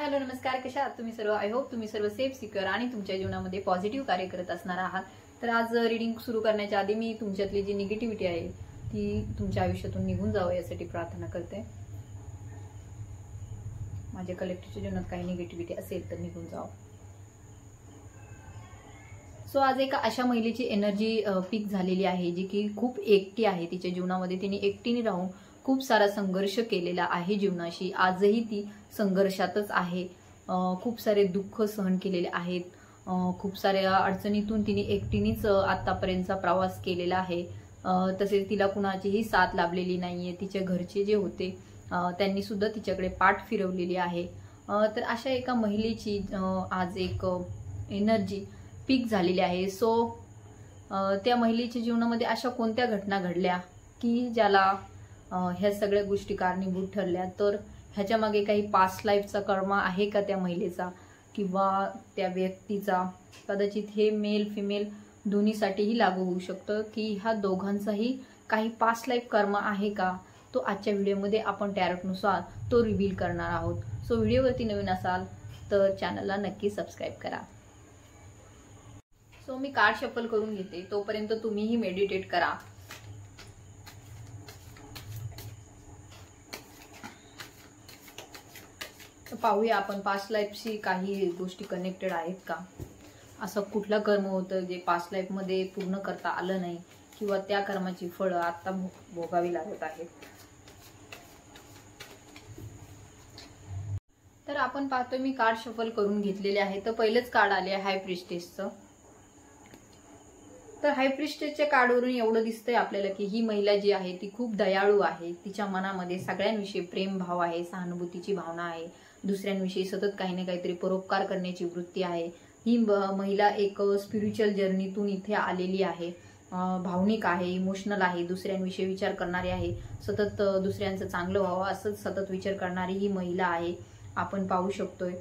Hello नमस्कार, कशा आहात तुम्ही सर्व? आय होप तुम्ही सर्व सेफ सिक्युअर आणि तुमच्या जीवनामध्ये पॉझिटिव्ह कार्य करत असणार आहात। तर आज रीडिंग सुरू करण्याच्या आधी मी तुमच्यातली जी निगेटिव्हिटी आहे ती तुमच्या आयुष्यातून निघून जावं यासाठी प्रार्थना करते। माझ्या कलेक्टिव्हच्या जीवनात काही निगेटिव्हिटी असेल तर निघून जावं। सो आज एका अशा महिलेची एनर्जी पीक झालेली आहे जी की खूप एकटी आहे। तिच्या जीवनामध्ये तिने एकटीने राहून खूप सारा संघर्ष केलेला आहे जीवनाशी। आजही ती संघर्षातच आहे। खूप सारे दुःख सहन केलेले आहेत। खूप साऱ्या अडचणीतून तिने एकटीनेच आतापर्यंतचा प्रवास केलेला आहे। तसेच तिला कुणाचीही साथ लाभलेली नाहीये। तिच्या घरचे जे होते त्यांनी सुद्धा तिच्याकडे पाठ फिरवलेली आहे। तर अशा एका महिलेची आज एक एनर्जी पीक झालेली आहे। सो त्या महिलेच्या जीवनामध्ये अशा कोणत्या घटना घडल्या की ज्याला ह्या सगळ्या गोष्टी कारणीभूत ठरल्या? तर ह्याच्या मागे काही पास्ट लाईफचा कर्म आहे का त्या महिलेचा किंवा त्या व्यक्तीचा? कदाचित हे मेल फिमेल दोन्हीसाठीही लागू होऊ शकतं की ह्या दोघांचाही काही पास्ट लाईफ कर्म आहे का? तो आजच्या व्हिडिओमध्ये आपण टॅरोटनुसार तो रिव्हील करणार आहोत। सो व्हिडिओवरती नवीन असाल तर चॅनलला नक्की सबस्क्राईब करा। सो मी कार्ड शफल करून घेते, तोपर्यंत तुम्हीही मेडिटेट करा। पाहूया आपण पास्ट लाईफशी काही गोष्टी कनेक्टेड आहेत का? असं कुठलं कर्म होतं जे पास्ट लाईफ मध्ये पूर्ण करता आलं नाही किंवा त्या कर्माची फळं आता भोगावी लागत आहेत? तर आपण पाहतोय मी कार्ड शफल करून घेतलेले आहे। तर पहिलेच कार्ड आले हाय प्रिस्टेसचं। तर हाय प्रिस्टेसच्या कार्डवरून एवढं दिसतंय आपल्याला की ही महिला जी आहे ती खूप दयाळू आहे। तिच्या मनामध्ये सगळ्यांविषयी प्रेम भाव आहे, सहानुभूतीची भावना आहे, दुसऱ्यांविषयी सतत काही ना काहीतरी परोपकार करण्याची वृत्ती आहे। ही महिला एक स्पिरिच्युअल जर्नीतून इथे आलेली आहे। भावनिक आहे, इमोशनल आहे, दुसऱ्यांविषयी विचार करणारी आहे, सतत दुसऱ्यांचं चांगलं व्हावं असंच सतत विचार करणारी ही महिला आहे। आपण पाहू शकतोय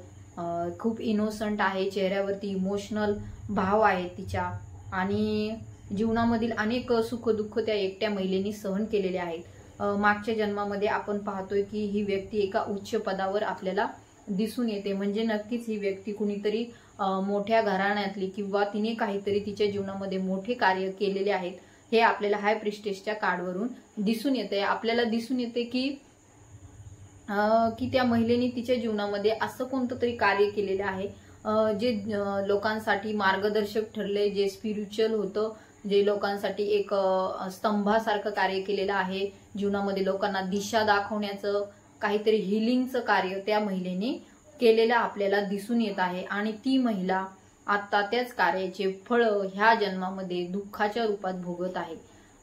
खूप इनोसंट आहे, चेहऱ्यावरती इमोशनल भाव आहे तिच्या, आणि जीवनामधील अनेक सुख दुःख त्या एकट्या महिलेने सहन केलेले आहेत। मागच्या जन्मामध्ये आपण पाहतोय की ही व्यक्ती एका उच्च पदावर आपल्याला दिसून येते। म्हणजे नक्कीच ही व्यक्ती कुणीतरी मोठ्या घराण्यातली किंवा तिने काहीतरी तिच्या जीवनामध्ये मोठे कार्य केलेले आहेत हे आपल्याला हाय प्रिस्टेसच्या कार्डवरून दिसून येते। आपल्याला दिसून येते की त्या महिलेने तिच्या जीवनामध्ये असं कोणतं तरी कार्य केलेलं आहे जे लोकांसाठी मार्गदर्शक ठरले, जे स्पिरिच्युअल होतं, जे लोकांसाठी एक स्तंभासारखं कार्य केलेलं आहे। जीवनामध्ये लोकांना दिशा दाखवण्याचं काहीतरी हिलिंगचं कार्य त्या महिलेने केलेलं आपल्याला दिसून येत आहे। आणि ती महिला आता त्याच कार्याचे फळ ह्या जन्मामध्ये दुःखाच्या रूपात भोगत आहे।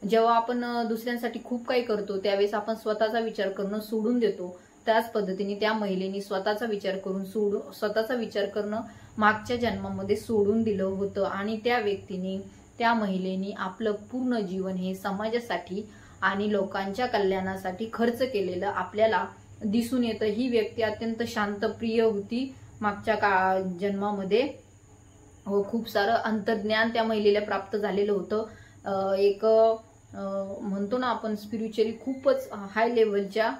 जेव्हा आपण दुसऱ्यांसाठी खूप काही करतो त्यावेळेस आपण स्वतःचा विचार करणं सोडून देतो। त्याच पद्धतीने त्या महिलेने स्वतःचा विचार करणं मागच्या जन्मामध्ये सोडून दिलं होतं आणि त्या व्यक्तीने त्या महिलेने आपलं पूर्ण जीवन हे समाजासाठी आणि लोकांच्या कल्याणासाठी खर्च केलेलं आपल्याला दिसून येतं। ही व्यक्ती अत्यंत शांतप्रिय होती मागच्या जन्मामध्ये। खूप सारं अंतर्ज्ञान त्या महिलेला प्राप्त झालेलं होतं। एक म्हणतो ना आपण स्पिरिच्युअली खूपच हाय लेवलच्या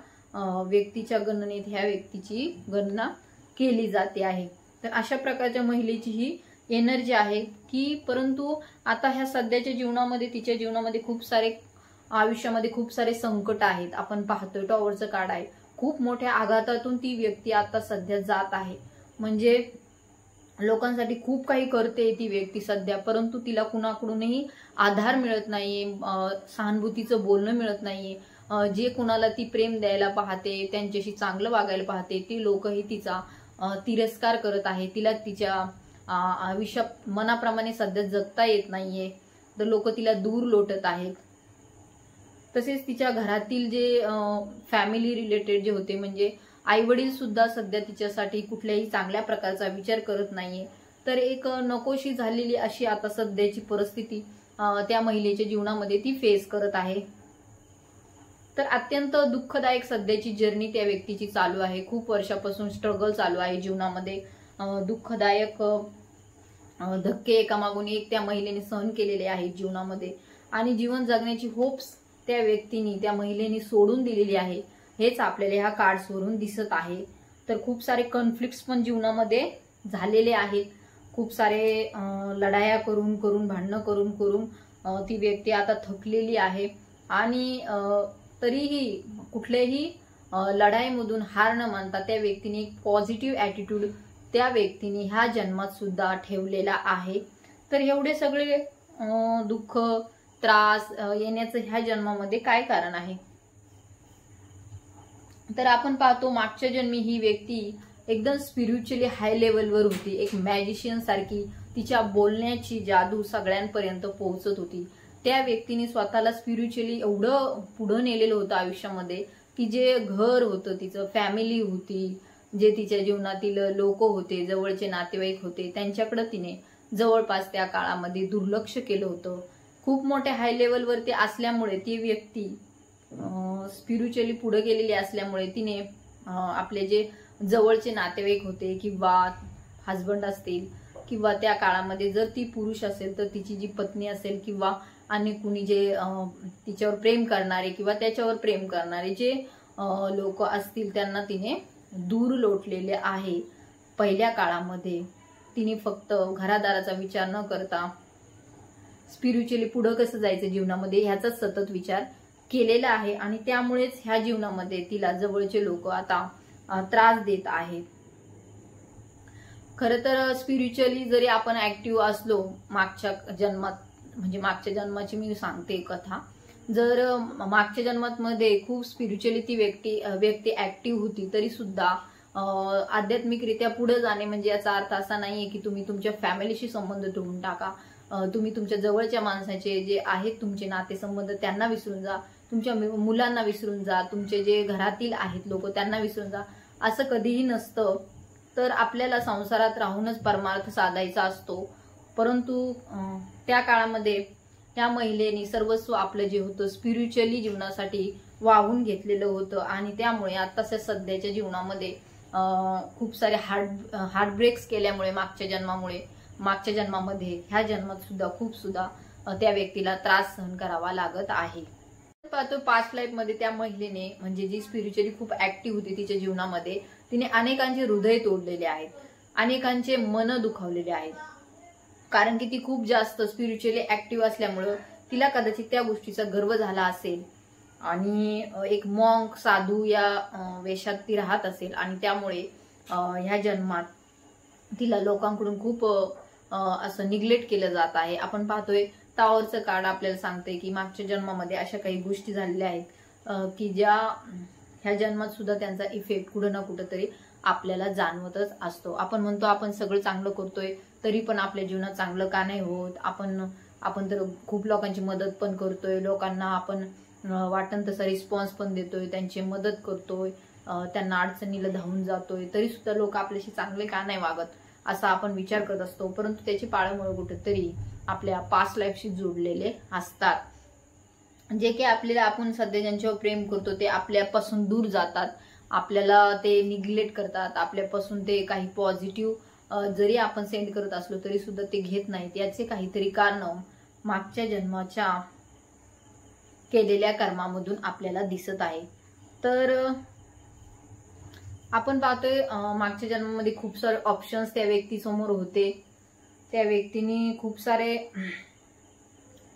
व्यक्तीच्या गणनेत ह्या व्यक्तीची गणना केली जाते आहे। तर अशा प्रकारच्या महिलेची ही एनर्जी आहे की परंतु आता ह्या सध्याच्या जीवनामध्ये तिच्या जीवनामध्ये आयुष्यामध्ये खूप सारे संकट आहेत। आपण पाहतोय टॉवरचं कार्ड आहे। खूप मोठ्या आघातातून ती व्यक्ती आता सध्या जात आहे। म्हणजे लोकांसाठी खूप काही करते ती व्यक्ती सध्या, परंतु तिला कुणाकडूनही आधार मिळत नाहीये, सहानुभूतीचं बोलणं मिळत नाहीये। जे कुणाला ती प्रेम द्यायला पाहते, त्यांच्याशी चांगलं वागायला पाहते, ती लोकही तिचा तिरस्कार करत आहे। तिला तिच्या आयुष्यात मनाप्रमाणे सध्या जगता येत नाहीये, तर लोक तिला दूर लोटत आहेत। तसेच तिच्या घरातील जे फॅमिली रिलेटेड जे होते, म्हणजे आई वडील सुद्धा सध्या तिच्यासाठी कुठल्याही चांगल्या प्रकारचा विचार करत नाहीये। तर एक नकोशी झालेली अशी आता सध्याची परिस्थिती त्या महिलेच्या जीवनामध्ये ती फेस करत आहे। तर अत्यंत दुःखदायक सध्याची जर्नी त्या व्यक्तीची चालू आहे। खूप वर्षापासून स्ट्रगल चालू आहे जीवनामध्ये। दुःखदायक धक्के एकामागून एक त्या महिलेने सहन केलेले आहेत जीवनामध्ये, आणि जीवन जगण्याची होप्स त्या व्यक्तीने त्या महिलेने सोडून दिलेली आहे। हेच आपल्याला ह्या कार्ड्सवरून दिसत आहे। तर खूप सारे कॉन्फ्लिक्ट्स पण जीवनामध्ये झालेले आहेत. खूप सारे लढाया करून करून भांडणं करून करून ती व्यक्ती आता थकलेली आहे आणि तरीही कुठल्याही लढाईमधून हार न मानता त्या व्यक्तीने एक पॉझिटिव्ह ॲटिट्यूड त्या व्यक्तीने ह्या जन्मात सुद्धा ठेवलेला आहे. तर एवढे सगळे दुःख त्रास येण्याचं ह्या जन्मामध्ये काय कारण आहे? तर आपण पाहतो मागच्या जन्मी ही व्यक्ती एकदम स्पिरिच्युअली हाय लेवलवर होती. एक मॅजिशियन सारखी तिच्या बोलण्याची जादू सगळ्यांपर्यंत पोहोचत होती. त्या व्यक्तीने स्वतःला स्पिरिच्युअली एवढं पुढं नेलेलं होतं आयुष्यामध्ये की जे घर होतं तिचं, फॅमिली होती, जे तिच्या जीवनातील लोक होते, जवळचे नातेवाईक होते, त्यांच्याकडे तिने जवळपास त्या काळामध्ये दुर्लक्ष केलं होतं. खूप मोठ्या हाय लेवलवरती असल्यामुळे ती व्यक्ती स्पिरिच्युअली पुढे गेलेली असल्यामुळे तिने आपले जे जवळचे नातेवाईक होते किंवा हजबंड असतील किंवा त्या काळामध्ये जर ती पुरुष असेल तर तिची जी पत्नी असेल किंवा अन्य कुणी जे तिच्यावर प्रेम करणारे किंवा त्याच्यावर प्रेम करणारे जे लोक असतील त्यांना तिने दूर लोटलेले आहे. पहिल्या काळामध्ये तिने फक्त घरादाराचा विचार न करता स्पिरिच्युअली पुढं कसं जायचं जीवनामध्ये ह्याचाच सतत विचार केलेला आहे आणि त्यामुळेच ह्या जीवनामध्ये तिला जवळचे लोक आता त्रास देत आहेत. खरं तर स्पिरिच्युअली जरी आपण ऍक्टिव्ह असलो मागच्या जन्मात, म्हणजे मागच्या जन्माची मी सांगते कथा, जर मागच्या जन्मामध्ये खूप स्पिरिच्युअली ती व्यक्ती ऍक्टिव्ह होती तरी सुद्धा आध्यात्मिकरित्या पुढे जाणे म्हणजे याचा अर्थ असा नाहीये की तुम्ही तुमच्या फॅमिलीशी संबंध तोडून टाका. तुम्ही तुमच्या जवळच्या माणसाचे जे आहेत तुमचे नातेसंबंध त्यांना विसरून जा, तुमच्या मुलांना विसरून जा, तुमचे जे घरातील आहेत लोक त्यांना विसरून जा, असं कधीही नसतं. तर आपल्याला संसारात राहूनच परमार्थ साधायचा असतो. परंतु त्या काळामध्ये त्या महिलेने सर्वस्व आपलं जे होतं स्पिरिच्युअली जीवनासाठी वाहून घेतलेलं होतं आणि त्यामुळे आताच्या सध्याच्या जीवनामध्ये खूप सारे हार्टब्रेक्स केल्यामुळे मागच्या जन्मामध्ये ह्या जन्मात सुद्धा खूप त्या व्यक्तीला त्रास सहन करावा लागत आहे. पाहतो पास्ट लाईफ मध्ये त्या महिलेने म्हणजे जी स्पिरिच्युअली खूप ऍक्टिव्ह होती तिच्या जीवनामध्ये तिने अनेकांचे हृदय तोडलेले आहेत, अनेकांचे मन दुखावलेले आहेत. कारण की ती खूप जास्त स्पिरिच्युअली ऍक्टिव्ह असल्यामुळं तिला कदाचित त्या गोष्टीचा गर्व झाला असेल आणि एक मॉन्क साधू या वेशात ती राहत असेल आणि त्यामुळे ह्या जन्मात तिला लोकांकडून खूप असं निग्लेक्ट केलं जात आहे. आपण पाहतोय टावरचं कार्ड आपल्याला सांगते की मागच्या जन्मामध्ये अशा काही गोष्टी झालेल्या आहेत की ज्या ह्या जन्मात सुद्धा त्यांचा इफेक्ट कुठं ना कुठं तरी आपल्याला जाणवतच असतो. आपण म्हणतो आपण सगळं चांगलं करतोय तरी पण आपल्या जीवनात चांगलं का नाही होत. आपण तर खूप लोकांची मदत पण करतोय, लोकांना आपण वाटण तसा रिस्पॉन्स पण देतोय, त्यांची मदत करतोय, त्यांना अडचणीला धावून जातोय, तरी सुद्धा लोक आपल्याशी चांगले का नाही वागत असा आपण विचार करत असतो. परंतु त्याची पाळंमुळं कुठेतरी आपल्या पास्ट लाईफशी जोडलेले असतात. जे की आपल्याला आपण सध्या ज्यांच्यावर प्रेम करतो ते आपल्यापासून दूर जातात, आपल्याला ते निग्लेक्ट करतात, आपल्यापासून ते काही पॉझिटिव्ह जरी आपण सेंड करत असलो तरी सुद्धा ते घेत नाहीत. याचे काहीतरी कारण मागच्या जन्माच्या केलेल्या कर्मामधून आपल्याला दिसत आहे. तर आपण पाहतोय मागच्या जन्मामध्ये खूप सारे ऑप्शन्स त्या व्यक्तीसमोर होते. त्या व्यक्तीने खूप सारे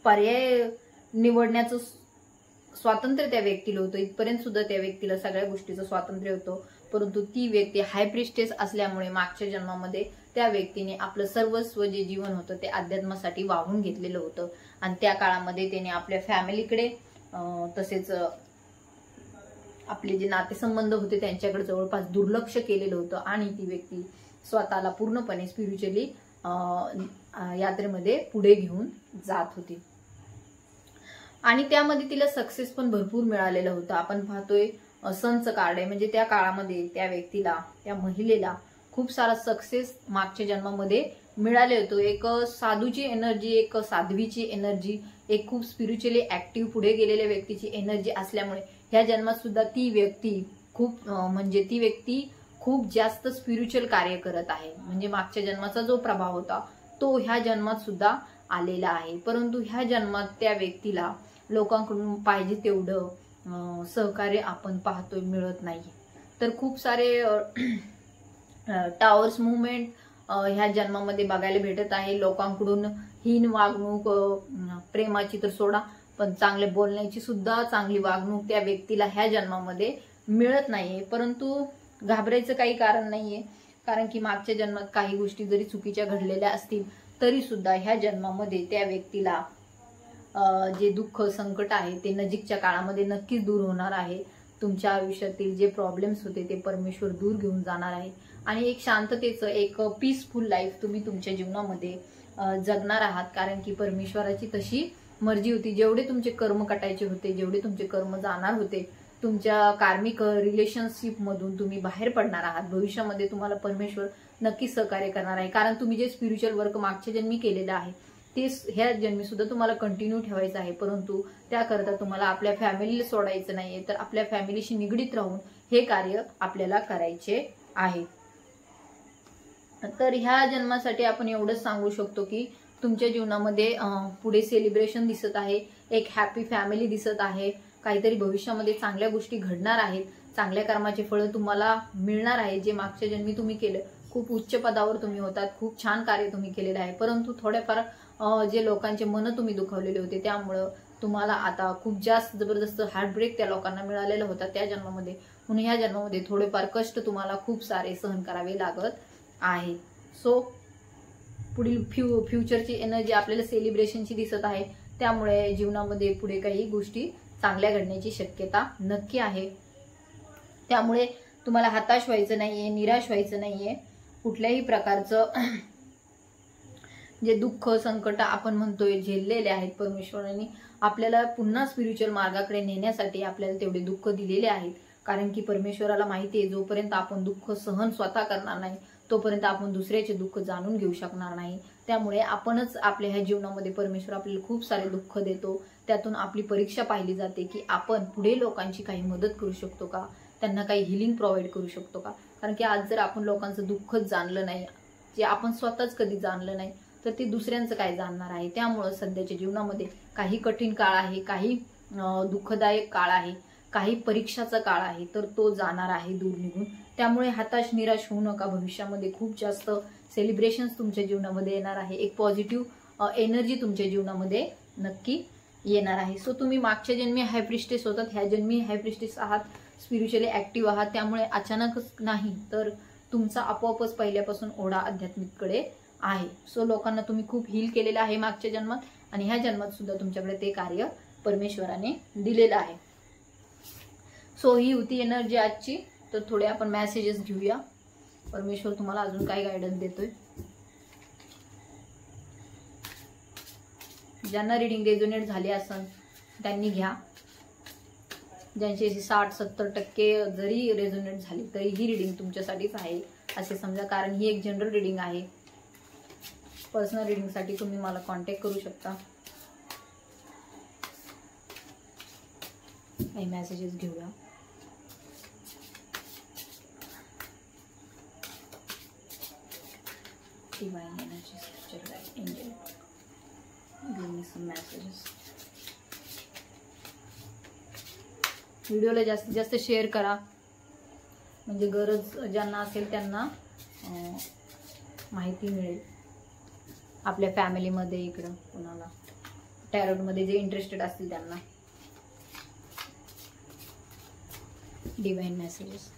पर्याय निवडण्याचं स्वातंत्र्य त्या व्यक्तीला होतं. इथपर्यंत सुद्धा त्या व्यक्तीला सगळ्या गोष्टीचं स्वातंत्र्य होतं. परंतु ती व्यक्ती हाय प्रिस्टेस असल्यामुळे मागच्या जन्मामध्ये त्या व्यक्तीने आपलं सर्वस्व जे जीवन होतं ते अध्यात्मासाठी वाहून घेतलेलं होतं आणि त्या काळामध्ये त्याने आपल्या फॅमिलीकडे तसेच आपले जे नातेसंबंध होते त्यांच्याकडे जवळपास दुर्लक्ष केलेलं होतं आणि ती व्यक्ती स्वतःला पूर्णपणे स्पिरिच्युअली यात्रेमध्ये पुढे घेऊन जात होती आणि त्यामध्ये तिला सक्सेस पण भरपूर मिळालेलं होतं. आपण पाहतोय सनचं कार्ड आहे, म्हणजे त्या काळामध्ये त्या व्यक्तीला, त्या महिलेला खूप सारा सक्सेस मागच्या जन्मामध्ये मिळाले होते. एक साधूची एनर्जी, एक साध्वीची एनर्जी, एक खूप स्पिरिच्युअली ऍक्टिव्ह पुढे गेलेल्या व्यक्तीची एनर्जी असल्यामुळे ह्या जन्मात सुद्धा ती व्यक्ती खूप जास्त स्पिरिच्युअल कार्य करत आहे. म्हणजे मागच्या जन्माचा जो प्रभाव होता तो ह्या जन्मात सुद्धा आलेला आहे. परंतु ह्या जन्मात त्या व्यक्तीला लोकांकडून पाहिजे तेवढं सहकार्य आपण पाहतोय मिळत नाही. तर खूप सारे टावर्स मुवमेंट ह्या जन्मामध्ये बघायला भेटत आहे. लोकांकडून हीन वागणूक, प्रेमाची तर सोडा, पण चांगले बोलण्याची सुद्धा चांगली वागणूक त्या व्यक्तीला ह्या जन्मामध्ये मिळत नाहीये. परंतु घाबरायचं काही कारण नाहीये, कारण की मागच्या जन्मात काही गोष्टी जरी चुकीच्या घडलेल्या असतील तरी सुद्धा ह्या जन्मामध्ये त्या व्यक्तीला जे दुःख संकट आहे ते नजीकच्या काळामध्ये नक्कीच दूर होणार आहे. तुमच्या आयुष्यातील जे प्रॉब्लेम्स होते ते परमेश्वर दूर घेऊन जाणार आहे आणि एक शांततेचं, एक पीसफुल लाईफ तुम्ही तुमच्या जीवनामध्ये जगणार आहात. कारण की परमेश्वराची तशी मर्जी होती. जेवढे तुमचे कर्म कटायचे होते, जेवढे तुमचे कर्म जाणार होते, तुमच्या कार्मिक रिलेशनशिप मधून तुम्ही बाहेर पडणार आहात. भविष्यामध्ये तुम्हाला परमेश्वर नक्कीच सहकार्य करणार आहे. कारण तुम्ही जे स्पिरिच्युअल वर्क मागच्या जन्मी केलेलं आहे ते ह्या जन्मी सुद्धा तुम्हाला कंटिन्यू ठेवायचं आहे. परंतु त्याकरता तुम्हाला आपल्या फॅमिलीला सोडायचं नाहीये, तर आपल्या फॅमिलीशी निगडीत राहून हे कार्य आपल्याला करायचे आहे. तर ह्या जन्मासाठी आपण एवढंच सांगू शकतो की तुमच्या जीवनामध्ये पुढे सेलिब्रेशन दिसत आहे, एक हॅपी फॅमिली दिसत आहे, काहीतरी भविष्यामध्ये चांगल्या गोष्टी घडणार आहेत, चांगल्या कर्माचे फळ तुम्हाला मिळणार आहे. जे मागच्या जन्मी तुम्ही केलं, खूप उच्च पदावर तुम्ही होतात, खूप छान कार्य तुम्ही केलेलं आहे. परंतु थोड्याफार जे लोकांचे मन तुम्ही दुखावलेले होते त्यामुळं तुम्हाला आता खूप जास्त जबरदस्त हार्टब्रेक त्या लोकांना मिळालेला होता त्या जन्मामध्ये. म्हणून ह्या जन्मामध्ये थोडेफार कष्ट तुम्हाला खूप सारे सहन करावे लागत आहे. सो पुढील फ्युचरची एनर्जी आपल्याला सेलिब्रेशनची दिसत आहे, त्यामुळे जीवनामध्ये पुढे काही गोष्टी चांगल्या घडण्याची शक्यता नक्की आहे. त्यामुळे तुम्हाला हताश व्हायचं नाहीये, निराश व्हायचं नाहीये. कुठल्याही प्रकारचं जे दुःख संकट आपण म्हणतोय झेललेले आहेत, परमेश्वरांनी आपल्याला पुन्हा स्पिरिच्युअल मार्गाकडे नेण्यासाठी आपल्याला तेवढे दुःख दिलेले आहेत. कारण की परमेश्वराला माहिती आहे जोपर्यंत आपण दुःख सहन स्वतः करणार नाही तोपर्यंत आपण दुसऱ्याचे दुःख जाणून घेऊ शकणार नाही. त्यामुळे आपणच आपल्या ह्या जीवनामध्ये परमेश्वर आपल्याला खूप सारे दुःख देतो. त्यातून आपली परीक्षा पाहिली जाते की आपण पुढे लोकांची काही मदत करू शकतो का, त्यांना काही हिलिंग प्रोव्हाइड करू शकतो का. कारण की आज जर आपण लोकांचं दुःखच जाणलं नाही, जे आपण स्वतःच कधी जाणलं नाही, तर ते दुसऱ्यांचं काय जाणणार आहे. त्यामुळे सध्याच्या जीवनामध्ये काही कठीण काळ आहे, काही दुःखदायक काळ आहे, काही परीक्षाचा काळ आहे, तर तो जाणार आहे दूर निघून. त्यामुळे हताश निराश होऊ नका. भविष्यामध्ये खूप जास्त सेलिब्रेशन्स तुमच्या जीवनामध्ये येणार आहे, एक पॉझिटिव्ह एनर्जी तुमच्या जीवनामध्ये नक्की येणार आहे. सो तुम्ही मागच्या जन्मी हाय प्रिस्टेस होतात, ह्या जन्मी हाय प्रिस्टेस आहात, स्पिरिच्युअली ऍक्टिव्ह आहात. त्यामुळे अचानकच नाही तर तुमचा आपोआपच पहिल्यापासून ओढा आध्यात्मिककडे आहे. सो लोकांना तुम्ही खूप हील केलेलं आहे मागच्या जन्मात आणि ह्या जन्मात सुद्धा तुमच्याकडे ते कार्य परमेश्वराने दिलेलं आहे. सो ही होती एनर्जी आजची. तर थोडे आपण मेसेजेस घेऊया, परमेश्वर तुम्हाला अजून काय गायडन्स देतोय. ज्यांना रिडिंग रेझोनेट झाली असेल त्यांनी घ्या. ज्यांची 60-70% जरी रेझोनेट झाली तरी ही रिडिंग तुमच्यासाठीच आहे असे समजा, कारण ही एक जनरल रिडिंग आहे. पर्सनल रिडिंगसाठी तुम्ही मला कॉन्टॅक्ट करू शकता. काही मेसेजेस घेऊया. Divine energy, spiritual life, angel, give me some messages. व्हिडिओला जास्तीत जास्त शेअर करा, म्हणजे गरज ज्यांना असेल त्यांना माहिती मिळेल. आपल्या फॅमिलीमध्ये इकडं कोणाला टॅरोटमध्ये जे इंटरेस्टेड असतील त्यांना. Divine messages.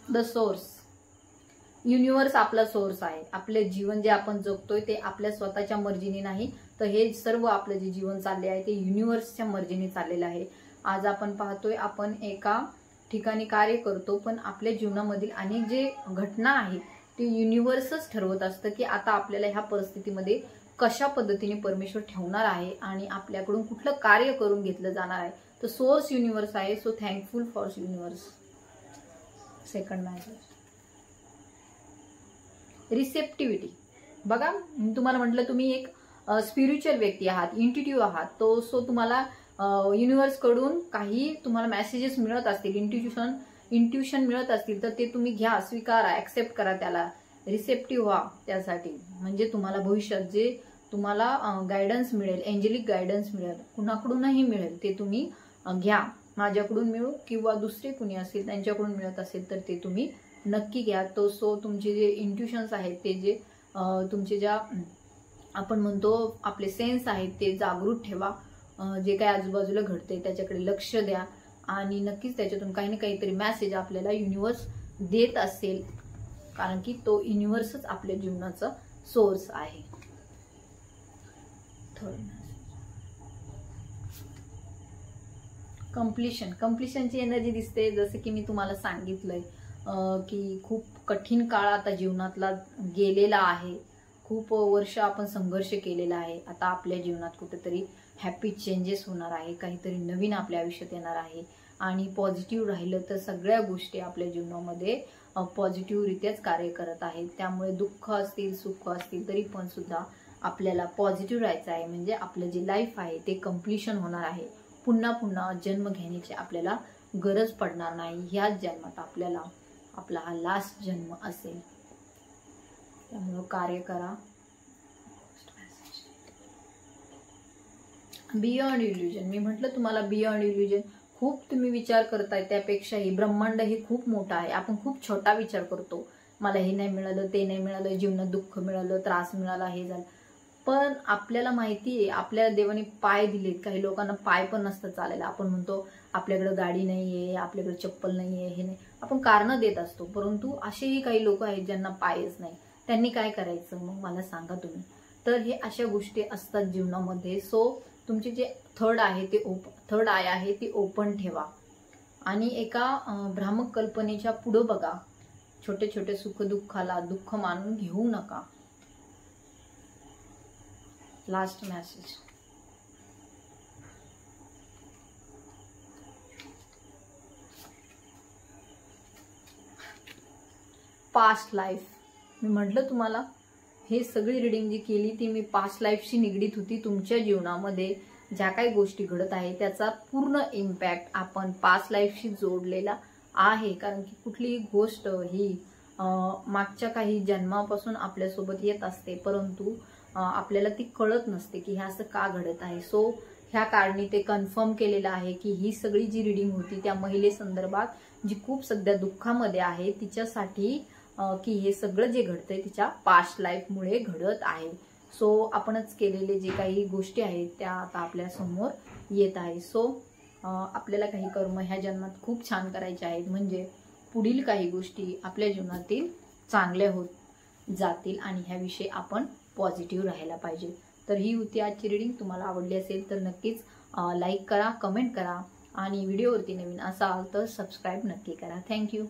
The source. Universe आपला सोर्स आहे. आपले जीवन जे आपण जगतोय ते आपल्या स्वतःच्या मर्जीने नाही, तर हे सर्व आपलं जे जीवन चालले आहे ते युनिव्हर्सच्या मर्जीने चाललेलं आहे. आज आपण पाहतोय आपण एका ठिकाणी कार्य करतो, पण आपल्या जीवनामधील अनेक जे घटना आहेत ते युनिव्हर्सच ठरवत असतं की आता आपल्याला ह्या परिस्थितीमध्ये कशा पद्धतीने परमेश्वर ठेवणार आहे आणि आपल्याकडून कुठलं कार्य करून घेतलं जाणार आहे. तर सोर्स युनिव्हर्स आहे. So thankful for universe. Second message, receptivity. बघा मी तुम्हाला म्हटलं तुम्ही एक स्पिरिच्युअल व्यक्ती आहात, इंट्युटिव्ह आहात. तो सो तुम्हाला युनिव्हर्स कडून काही तुम्हाला मेसेजेस मिळत असतील. इंट्युशन इंट्युशन मिळत असतील तर ते तुम्ही घ्या, स्वीकारा, ऍक्सेप्ट करा, त्याला रिसेप्टिव्ह व्हा त्यासाठी. म्हणजे तुम्हाला भविष्यात जे तुम्हाला गायडन्स मिळेल, एंजेलिक गायडन्स मिळेल, कुणाकडूनही मिळेल, ते तुम्ही घ्या. माझ्याकडून मिळू किंवा दुसरे कुणी असेल त्यांच्याकडून मिळत असेल तर ते तुम्ही नक्की घ्या. सो तुमचे जे इंट्युशन्स आहेत, ते जे तुमचे ज्या आपण म्हणतो आपले सेन्स आहेत ते जागृत ठेवा. जे काही आजूबाजूला घडते त्याच्याकडे लक्ष द्या आणि नक्कीच त्याच्यातून काही ना काहीतरी मेसेज आपल्याला युनिव्हर्स देत असेल, कारण की तो युनिव्हर्सच आपल्या जीवनाचा सोर्स आहे. कंप्लिशनची एनर्जी दिसते. जसं की मी तुम्हाला सांगितलंय की खूप कठीण काळ आता जीवनातला गेलेला आहे. खूप वर्ष आपण संघर्ष केलेला आहे. आता आपल्या जीवनात कुठेतरी हॅपी चेंजेस होणार आहे, काहीतरी नवीन आपल्या आयुष्यात येणार आहे. आणि पॉझिटिव्ह राहिलं तर सगळ्या गोष्टी आपल्या जीवनामध्ये पॉझिटिव्हरित्याच कार्य करत आहेत. त्यामुळे दुःख असतील, सुख असतील तरी पण सुद्धा आपल्याला पॉझिटिव्ह राहायचं आहे. म्हणजे आपलं जे लाईफ आहे ते कंप्लिशन होणार आहे. पुन्हा पुन्हा जन्म घेण्याची आपल्याला गरज पडणार नाही. ह्याच जन्मात आपल्याला आपला हा लास्ट जन्म असेल. त्यामुळे कार्य करा. बियॉन्ड इल्युजन, मी म्हटलं तुम्हाला बियॉन्ड इल्युजन. खूप तुम्ही विचार करताय, त्यापेक्षाही ब्रह्मांड हे खूप मोठं आहे. आपण खूप छोटा विचार करतो. मला हे नाही मिळालं, ते नाही मिळालं, जीवनात दुःख मिळालं, त्रास मिळाला, हे झालं. पण आपल्याला माहिती आहे आपल्याला देवाने पाय दिलेत. काही लोकांना पाय पण नसतं चालायला. आपण म्हणतो आपल्याकडे गाडी नाहीये, आपल्याकडे चप्पल नाहीये, हे नाही, आपण कारणं देत असतो. परंतु असेही काही लोक आहेत ज्यांना पायच नाही. त्यांनी काय करायचं मग मला सांगा तुम्ही. तर हे अशा गोष्टी असतात जीवनामध्ये. सो तुमचे जे थर्ड आय आहे ती ओपन ठेवा आणि एका भ्रामक कल्पनेच्या पुढे बघा. छोटे छोटे सुखदुःखाला दुःख मानून घेऊ नका. Last message. Past life. मी म्हटलं तुम्हाला हे सगळी रिडिंग जी केली ती मी पास्ट लाईफशी निगडीत होती. तुमच्या जीवनामध्ये ज्या काही गोष्टी घडत आहे त्याचा पूर्ण इम्पॅक्ट आपण पास्ट लाईफशी जोडलेला आहे. कारण की कुठलीही गोष्ट ही मागच्या काही जन्मापासून आपल्यासोबत येत असते, परंतु आपल्याला ती कळत नसते की हे असं का घडत आहे. सो ह्या कारणी ते कन्फर्म केलेलं आहे की ही सगळी जी रिडिंग होती त्या महिलेसंदर्भात जी खूप सध्या दुःखामध्ये आहे तिच्यासाठी की हे सगळं जे घडतंय तिच्या पास्ट लाईफमुळे घडत आहे. सो आपणच केलेले जे काही गोष्टी आहेत त्या आता आपल्या समोर येत आहे. सो आपल्याला काही कर्म ह्या जन्मात खूप छान करायचे आहेत, म्हणजे पुढील काही गोष्टी आपल्या जीवनातील चांगल्या होत जातील आणि ह्याविषयी आपण पॉझिटिव्ह राहायला पाहिजे. तर ही होती आजची रिडिंग. तुम्हाला आवडली असेल तर नक्कीच लाईक करा, कमेंट करा आणि व्हिडिओवरती नवीन असाल तर सबस्क्राईब नक्की करा. थँक्यू.